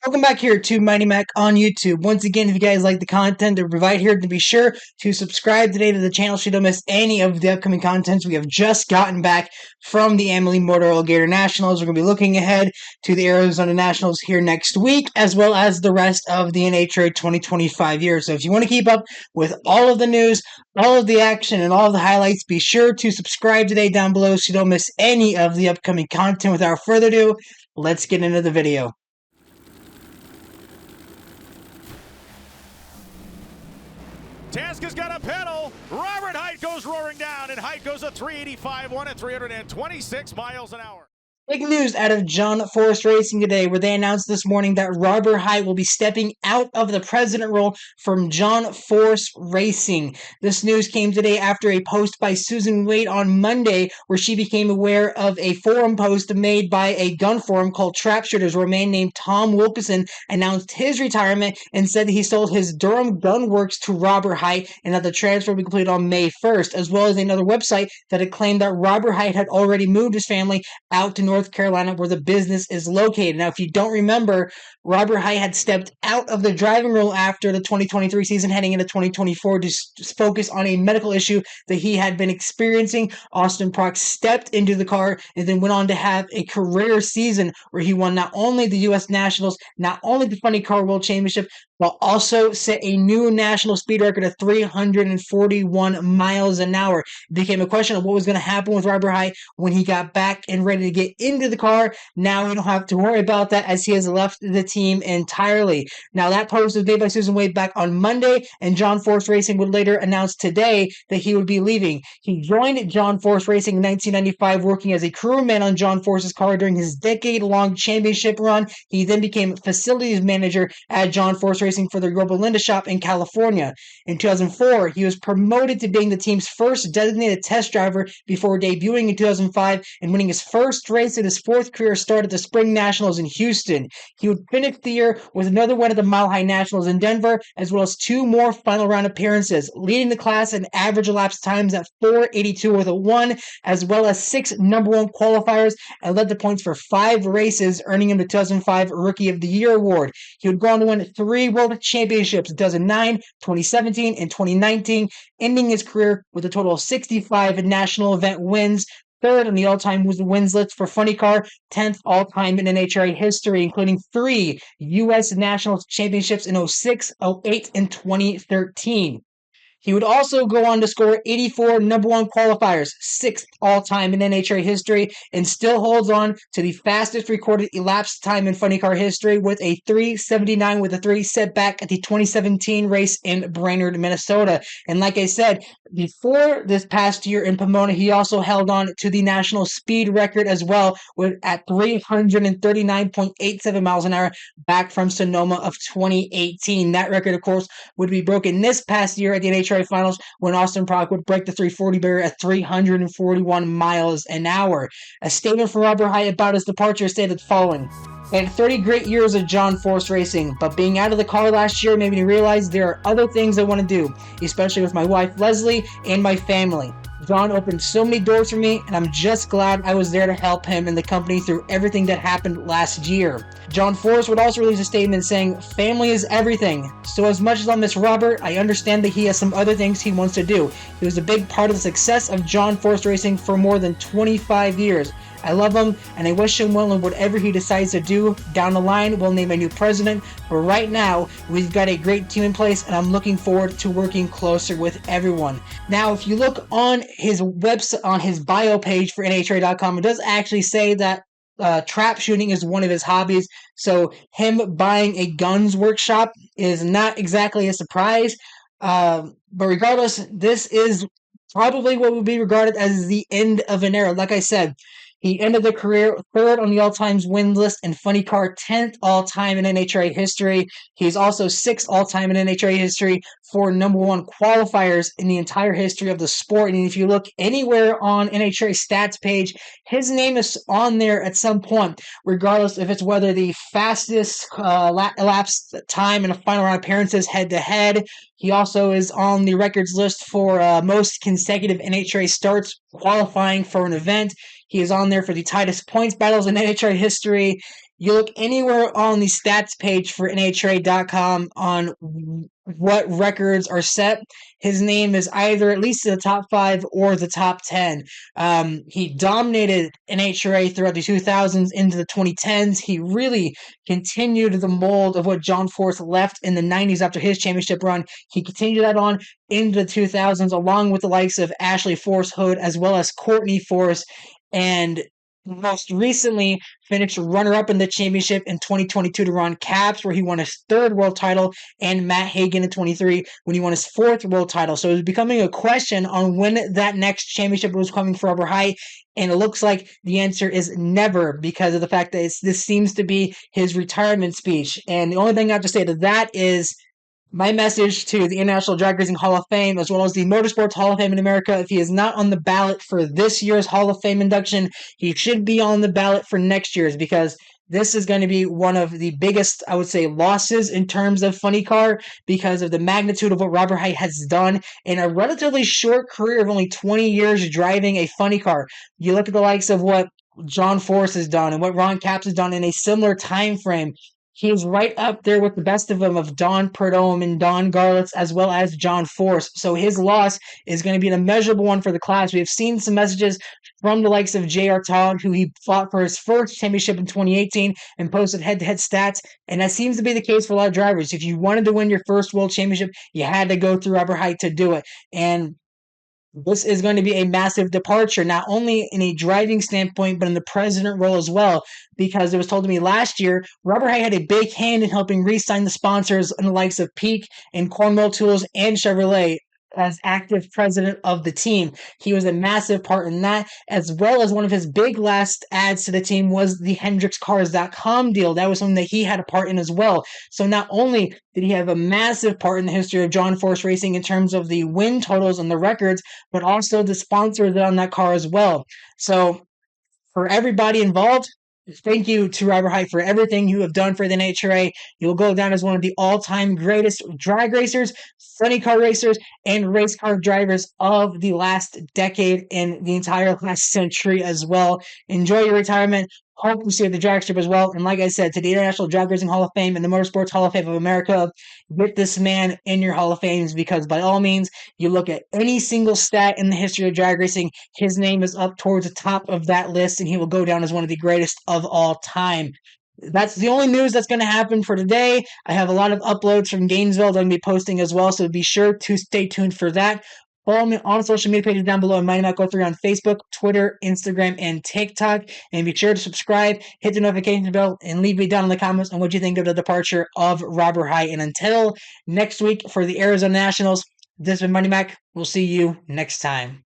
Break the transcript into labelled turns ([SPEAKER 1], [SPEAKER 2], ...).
[SPEAKER 1] Welcome back here to Mighty Mac on YouTube. Once again, if you guys like the content that we provide here, then be sure to subscribe today to the channel so you don't miss any of the upcoming contents. We have just gotten back from the Amalie Motor Oil Gator Nationals. We're going to be looking ahead to the Arizona Nationals here next week, as well as the rest of the NHRA 2025 year. So if you want to keep up with all of the news, all of the action, and all of the highlights, be sure to subscribe today down below so you don't miss any of the upcoming content. Without further ado, let's get into the video.
[SPEAKER 2] Taska's got a pedal. Robert Hight goes roaring down, and Hight goes a 385-1 at 326 miles an hour.
[SPEAKER 1] Big news out of John Force Racing today, where they announced this morning that Robert Hight will be stepping out of the president role from John Force Racing. This news came today after a post by Susan Wade on Monday, where she became aware of a forum post made by a gun forum called Trap Shooters, where a man named Tom Wilkinson announced his retirement and said that he sold his Durham Gun Works to Robert Hight and that the transfer will be completed on May 1st, as well as another website that had claimed that Robert Hight had already moved his family out to North Carolina, where the business is located. Now, if you don't remember, Robert Hight had stepped out of the driving role after the 2023 season, heading into 2024 to focus on a medical issue that he had been experiencing. Austin Prock stepped into the car and then went on to have a career season where he won not only the U.S. Nationals, not only the Funny Car World Championship, but also set a new national speed record of 341 miles an hour. It became a question of what was going to happen with Robert Hight when he got back and ready to get into the car. Now we don't have to worry about that, as he has left the team entirely. Now, that post was made by Susan Wade back on Monday, and John Force Racing would later announce today that he would be leaving. He joined John Force Racing in 1995, working as a crewman on John Force's car during his decade-long championship run. He then became facilities manager at John Force Racing for the Yorba Linda shop in California. In 2004, he was promoted to being the team's first designated test driver before debuting in 2005 and winning his first race in his fourth career start at the Spring Nationals in Houston. He would finish the year with another win at the Mile High Nationals in Denver, as well as two more final round appearances, leading the class in average elapsed times at 482 with a 1, as well as 6 number 1 qualifiers, and led the points for 5 races, earning him the 2005 Rookie of the Year award. He would go on to win 3 World Championships in 2009, 2017, and 2019, ending his career with a total of 65 national event wins, 3rd on the all-time wins list for Funny Car, 10th all-time in NHRA history, including 3 U.S. National Championships in 06, 08, and 2013. He would also go on to score 84 number 1 qualifiers, 6th all-time in NHRA history, and still holds on to the fastest recorded elapsed time in Funny Car history with a 3:79 with a 3 set back at the 2017 race in Brainerd, Minnesota. And like I said, before this past year in Pomona, he also held on to the national speed record as well, at 339.87 miles an hour back from Sonoma of 2018. That record, of course, would be broken this past year at the NHRA Finals when Austin Prock would break the 340 barrier at 341 miles an hour. A statement from Robert Hight about his departure stated the following: "I had 30 great years of John Force Racing, but being out of the car last year made me realize there are other things I want to do, especially with my wife Leslie and my family. John opened so many doors for me, and I'm just glad I was there to help him and the company through everything that happened last year." John Force would also release a statement saying, "Family is everything. So as much as I miss Robert, I understand that he has some other things he wants to do. He was a big part of the success of John Force Racing for more than 25 years. I love him, and I wish him well in whatever he decides to do. Down the line, we'll name a new president, but right now, we've got a great team in place, and I'm looking forward to working closer with everyone." Now, if you look on his website, on his bio page for NHRA.com, it does actually say that trap shooting is one of his hobbies, so him buying a guns workshop is not exactly a surprise. But regardless, this is probably what would be regarded as the end of an era. Like I said, he ended the career 3rd on the all-time win list in Funny Car, 10th all-time in NHRA history. He's also 6th all-time in NHRA history for number 1 qualifiers in the entire history of the sport. And if you look anywhere on NHRA stats page, his name is on there at some point, regardless if it's whether the fastest elapsed time in a final round appearances head-to-head. He also is on the records list for most consecutive NHRA starts qualifying for an event. He is on there for the tightest points battles in NHRA history. You look anywhere on the stats page for NHRA.com on what records are set, his name is either at least in the top 5 or the top 10. He dominated NHRA throughout the 2000s into the 2010s. He really continued the mold of what John Force left in the 90s after his championship run. He continued that on into the 2000s, along with the likes of Ashley Force Hood as well as Courtney Force, and most recently finished runner-up in the championship in 2022 to Ron Capps, where he won his 3rd world title, and Matt Hagan in 23 when he won his 4th world title. So it was becoming a question on when that next championship was coming for Robert Hight, and it looks like the answer is never, because of the fact that this seems to be his retirement speech. And the only thing I have to say to that is my message to the International Drag Racing Hall of Fame, as well as the Motorsports Hall of Fame in America: if he is not on the ballot for this year's Hall of Fame induction, he should be on the ballot for next year's, because this is going to be one of the biggest, I would say, losses in terms of funny car, because of the magnitude of what Robert Hight has done in a relatively short career of only 20 years driving a funny car. You look at the likes of what John Force has done and what Ron Capps has done in a similar time frame. He's right up there with the best of them, of Don Perdome and Don Garlitz, as well as John Force. So his loss is going to be an immeasurable one for the class. We have seen some messages from the likes of J.R. Todd, who he fought for his first championship in 2018 and posted head-to-head stats. And that seems to be the case for a lot of drivers. If you wanted to win your first world championship, you had to go through Robert Hight to do it. And this is going to be a massive departure, not only in a driving standpoint, but in the president role as well, because it was told to me last year, Robert Hight had a big hand in helping re-sign the sponsors in the likes of Peak and Cornwell Tools and Chevrolet as active president of the team. He was a massive part in that, as well as one of his big last adds to the team was the HendricksCars.com deal. That was something that he had a part in as well. So not only did he have a massive part in the history of John Force Racing in terms of the win totals and the records, but also the sponsors on that car as well. So for everybody involved, thank you to Robert Hight for everything you have done for the NHRA. You'll go down as one of the all-time greatest drag racers, funny car racers, and race car drivers of the last decade and the entire last century as well. Enjoy your retirement. Hope to see you at the drag strip as well. And like I said, to the International Drag Racing Hall of Fame and the Motorsports Hall of Fame of America, get this man in your Hall of Fames, because by all means, you look at any single stat in the history of drag racing, his name is up towards the top of that list, and he will go down as one of the greatest of all time. That's the only news that's going to happen for today. I have a lot of uploads from Gainesville that I'm going to be posting as well, so be sure to stay tuned for that. Follow me on social media pages down below. Mighty Mac 03 on Facebook, Twitter, Instagram, and TikTok. And be sure to subscribe, hit the notification bell, and leave me down in the comments on what you think of the departure of Robert Hight. And until next week for the Arizona Nationals, this has been Mighty Mac. We'll see you next time.